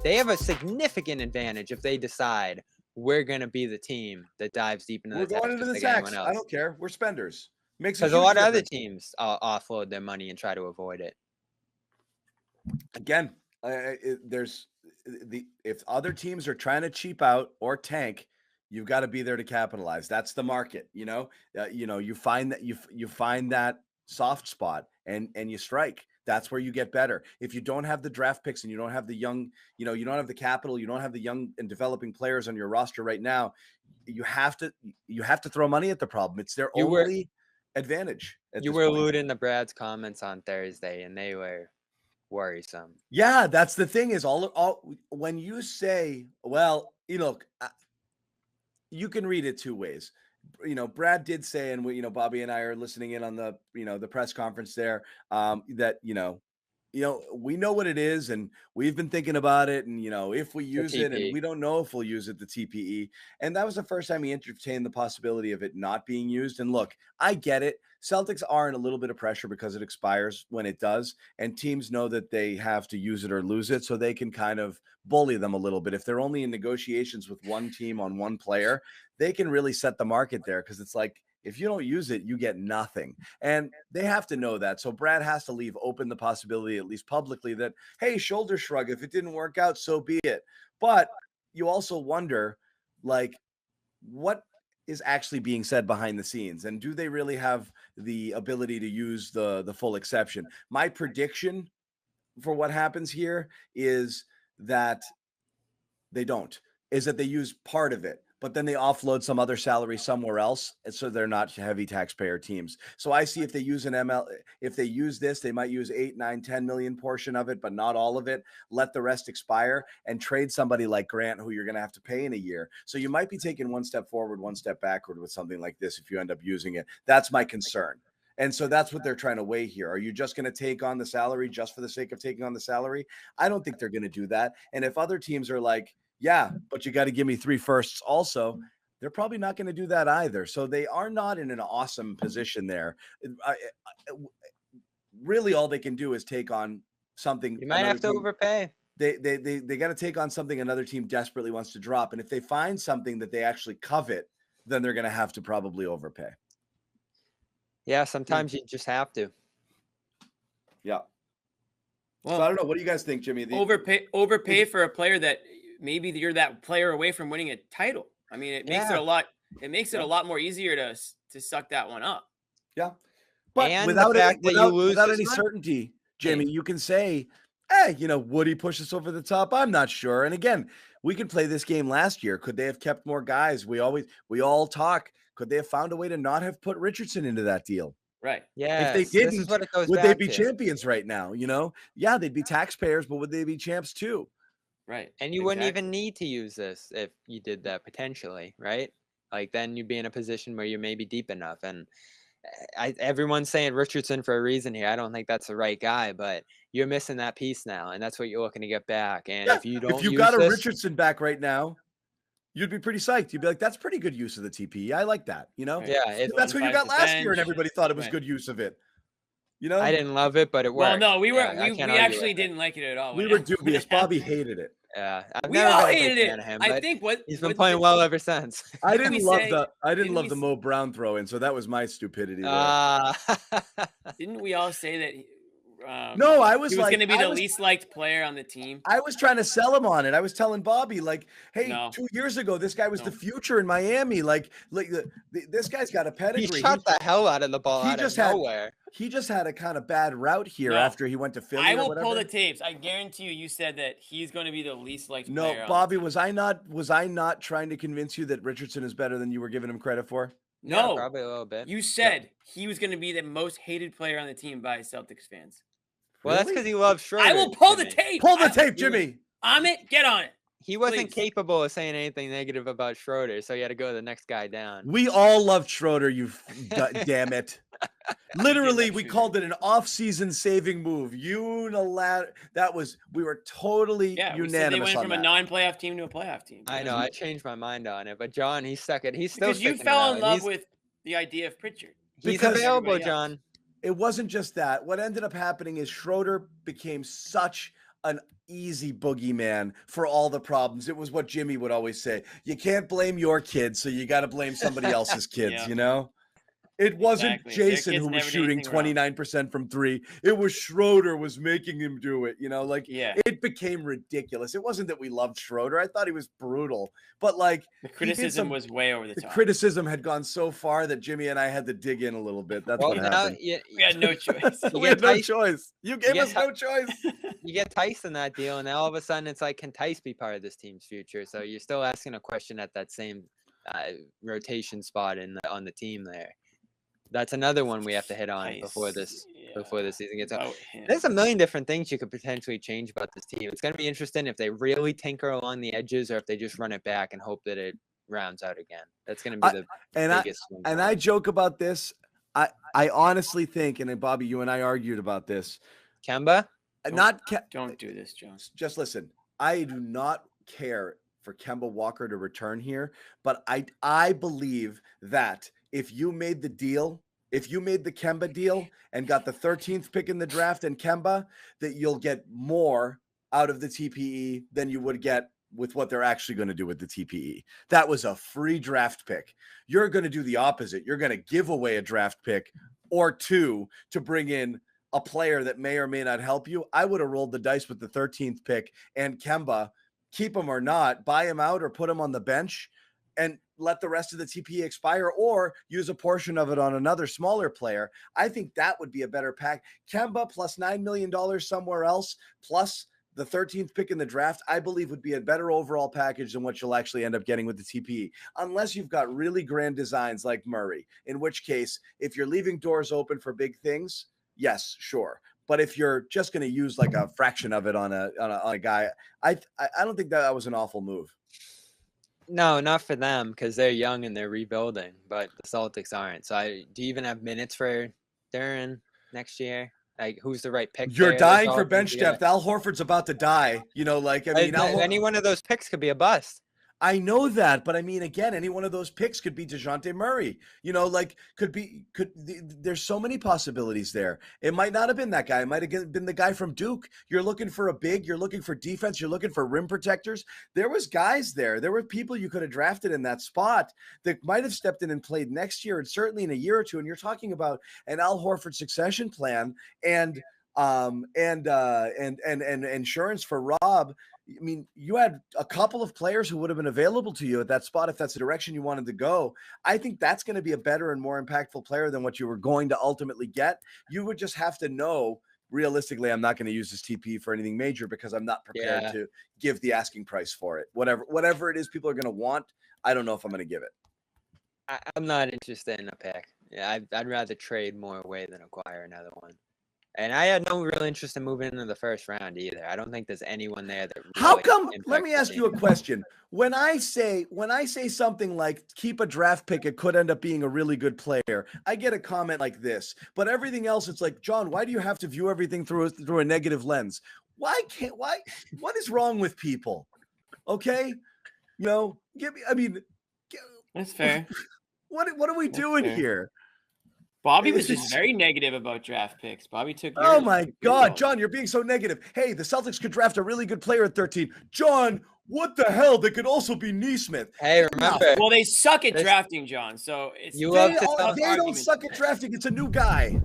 they have a significant advantage if they decide we're going to be the team that dives deep into We're the going tax into just the like tax. anyone else. I don't care. We're spenders. Makes a Because huge a lot of other difference. teams offload their money and try to avoid it. Again, if other teams are trying to cheap out or tank, you've got to be there to capitalize. That's the market. You find that you find that soft spot and you strike. That's where you get better. If you don't have the draft picks and you don't have the young, you don't have the capital, you don't have the young and developing players on your roster right now, you have to throw money at the problem. It's their only advantage. You were alluding to Brad's comments on Thursday, and they were worrisome. Yeah, that's the thing is all when you say, well, you can read it two ways. Brad did say, and Bobby and I are listening in on the the press conference there, that we know what it is, and we've been thinking about it, and if we use it, and we don't know if we'll use it, the TPE, and that was the first time he entertained the possibility of it not being used. And look, I get it. Celtics are in a little bit of pressure because it expires when it does, and teams know that they have to use it or lose it, so they can kind of bully them a little bit. If they're only in negotiations with one team on one player, they can really set the market there, because it's like, if you don't use it, you get nothing. And they have to know that. So Brad has to leave open the possibility, at least publicly, that, hey, shoulder shrug, if it didn't work out, so be it. But you also wonder, like, what is actually being said behind the scenes? And do they really have the ability to use the full exception? My prediction for what happens here is that they don't, is that they use part of it, but then they offload some other salary somewhere else, and so they're not heavy taxpayer teams. So I see if they use if they use this, they might use 8, 9, 10 million portion of it, but not all of it. Let the rest expire and trade somebody like Grant, who you're going to have to pay in a year. So you might be taking one step forward, one step backward with something like this if you end up using it. That's my concern. And so that's what they're trying to weigh here. Are you just going to take on the salary just for the sake of taking on the salary? I don't think they're going to do that. And if other teams are like, yeah, but you got to give me 3 firsts also, they're probably not going to do that either. So they are not in an awesome position there. Really, all they can do is take on something. You might have to overpay. They got to take on something another team desperately wants to drop. And if they find something that they actually covet, then they're going to have to probably overpay. Yeah, sometimes you just have to. Yeah. Well, so I don't know. What do you guys think, Jimmy? Overpay for a player that maybe you're that player away from winning a title. I mean, it makes it a lot. It makes it a lot more easier to suck that one up. Yeah, but and without any money. certainty, Jamie, you can say, "Hey, would he push us over the top? I'm not sure." And again, we could play this game last year. Could they have kept more guys? We all talk. Could they have found a way to not have put Richardson into that deal? Right. Yeah. If they didn't, would they be champions right now? Yeah, they'd be taxpayers, but would they be champs too? Right. And you wouldn't even need to use this if you did that potentially, right? Like, then you'd be in a position where you're maybe deep enough. And everyone's saying Richardson for a reason here. I don't think that's the right guy, but you're missing that piece now, and that's what you're looking to get back. And if you don't, if you got a Richardson back right now, you'd be pretty psyched. You'd be like, that's pretty good use of the TPE. I like that. Yeah, that's what you got last year, and everybody thought it was good use of it. I didn't love it, but it worked. Well, no, we actually didn't like it at all. We were dubious. Bobby hated it. Yeah, we all hated it. I think he's been playing well ever since. I didn't love the Mo Brown throw in, so that was my stupidity. Didn't we all say that? No, I was he was going to be the least liked player on the team. I was trying to sell him on it. I was telling Bobby, like, hey, 2 years ago, this guy was the future in Miami. Like this guy's got a pedigree. He shot the hell out of the ball out of nowhere. He just had a kind of bad route here after he went to Philly. I will pull the tapes. I guarantee you said that he's going to be the least liked player. No, Bobby, was I not trying to convince you that Richardson is better than you were giving him credit for? No, yeah, probably a little bit. You said he was going to be the most hated player on the team by Celtics fans. Well, that's because he loves Schroeder. I will pull the tape. Pull the tape, Jimmy. Amit, get on it. He wasn't capable of saying anything negative about Schroeder, so he had to go to the next guy down. We all loved Schroeder, you damn it. Literally, we called it an off-season saving move. We were totally unanimous. They went from a non-playoff team to a playoff team. I know. I changed my mind on it, but John, he's stuck it. He's still because you fell in love with the idea of Pritchard. He's available, John. It wasn't just that. What ended up happening is Schroeder became such an easy boogeyman for all the problems. It was what Jimmy would always say. You can't blame your kids, so you got to blame somebody else's kids, Yeah. you know? It wasn't Exactly. Their Jason kids who was never did shooting anything wrong. 29% from 3. It was Schroeder was making him do it, you know? Like, Yeah. it became ridiculous. It wasn't that we loved Schroeder. I thought he was brutal. But, like, The criticism was way over the the top. criticism had gone so far that Jimmy and I had to dig in a little bit. That's what happened. We had no choice. We had no choice. You gave us no choice. You get Tice in that deal, and all of a sudden it's like, can Tice be part of this team's future? So you're still asking a question at that same rotation spot on the team there. That's another one we have to hit on before the season gets out. There's a million different things you could potentially change about this team. It's going to be interesting if they really tinker along the edges or if they just run it back and hope that it rounds out again. That's going to be the biggest swing. And I joke about this. I honestly think, and then Bobby, you and I argued about this. Kemba? Don't do this, John. Just listen. I do not care for Kemba Walker to return here, but I believe that if you made the Kemba deal and got the 13th pick in the draft and Kemba, that you'll get more out of the TPE than you would get with what they're actually going to do with the TPE. That was a free draft pick. You're going to do the opposite. You're going to give away a draft pick or 2 to bring in a player that may or may not help you. I would have rolled the dice with the 13th pick and Kemba, keep him or not, buy him out or put him on the bench and let the rest of the TPE expire or use a portion of it on another smaller player. I think that would be a better pack. Kemba plus $9 million somewhere else, plus the 13th pick in the draft, I believe would be a better overall package than what you'll actually end up getting with the TPE, unless you've got really grand designs like Murray, in which case, if you're leaving doors open for big things, yes, sure. But if you're just going to use like a fraction of it on a guy, I don't think that was an awful move. No, not for them because they're young and they're rebuilding, but the Celtics aren't. So do you even have minutes for Duren next year? Like, who's the right pick? You're dying for bench depth. Al Horford's about to die. You know, like, I mean, any one of those picks could be a bust. I know that, but I mean, again, any one of those picks could be DeJounte Murray. You know, like there's so many possibilities there. It might not have been that guy. It might have been the guy from Duke. You're looking for a big, you're looking for defense, you're looking for rim protectors. There was guys there. There were people you could have drafted in that spot that might have stepped in and played next year and certainly in a year or two. And you're talking about an Al Horford succession plan and insurance for Rob. I mean, you had a couple of players who would have been available to you at that spot if that's the direction you wanted to go. I think that's going to be a better and more impactful player than what you were going to ultimately get. You would just have to know, realistically, I'm not going to use this TP for anything major because I'm not prepared to give the asking price for it. Whatever it is people are going to want, I don't know if I'm going to give it. I'm not interested in a pick. Yeah, I'd rather trade more away than acquire another one. And I had no real interest in moving into the first round either. I don't think there's anyone there that. Really How come? Let me ask you a question. When I say something like keep a draft pick, it could end up being a really good player. I get a comment like this, but everything else, it's like, John, why do you have to view everything through a negative lens? Why? What is wrong with people? Okay, you know, that's fair. What are we doing here? Bobby was just very negative about draft picks. Bobby took. Oh my God, John, you're being so negative. Hey, the Celtics could draft a really good player at 13. John, what the hell? They could also be Neesmith. Hey, remember? Well, they suck at drafting, John. So it's they don't suck at drafting. It's a new guy.